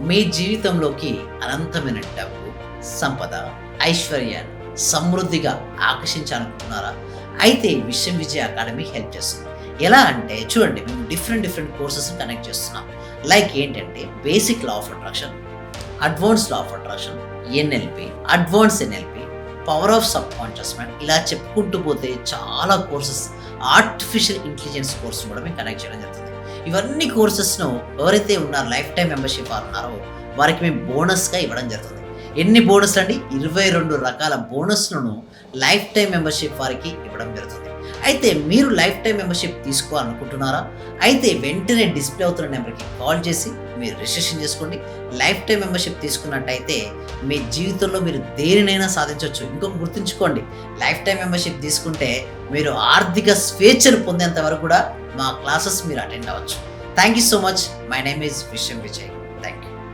మీ జీవితంలోకి అనంతమైన డబ్బు, సంపద, ఐశ్వర్యాన్ని సమృద్ధిగా ఆకర్షించాలనుకుంటున్నారా? అయితే విశ్వం విజయ్ అకాడమీ హెల్ప్ చేస్తుంది. ఎలా అంటే చూడండి, మేము డిఫరెంట్ కోర్సెస్ కనెక్ట్ చేస్తున్నాం. లైక్ ఏంటంటే basic law of attraction, advance law of attraction, NLP, advance NLP, power of sub conscious mind, ఇలా చెప్పుకుంటూ పోతే చాలా కోర్సెస్, ఆర్టిఫిషియల్ ఇంటెలిజెన్స్ కోర్స్ కూడా మేము కనెక్ట్ చేయడం జరుగుతుంది. ఇవన్నీ కోర్సెస్ను ఎవరైతే ఉన్నారో లైఫ్ టైం మెంబర్షిప్ వారు ఉన్నారో వారికి మేము బోనస్గా ఇవ్వడం జరుగుతుంది. ఎన్ని బోనస్ అండి? 22 రకాల బోనస్లను లైఫ్ టైం మెంబర్షిప్ వారికి ఇవ్వడం జరుగుతుంది. అయితే మీరు లైఫ్ టైం మెంబర్షిప్ తీసుకోవాలనుకుంటున్నారా? అయితే వెంటనే డిస్ప్లే అవుతున్న నెంబర్కి కాల్ చేసి మీరు రిజిస్ట్రేషన్ చేసుకోండి. లైఫ్ టైం మెంబర్షిప్ తీసుకున్నట్టయితే మీ జీవితంలో మీరు దేనినైనా సాధించవచ్చు. ఇంకొక గుర్తుంచుకోండి, లైఫ్ టైం మెంబర్షిప్ తీసుకుంటే మీరు ఆర్థిక స్వేచ్ఛను పొందేంత వరకు కూడా మా క్లాసెస్ మీరు అటెండ్ అవ్వచ్చు. Thank you so much. My name is Vishwam Vijay. Thank you.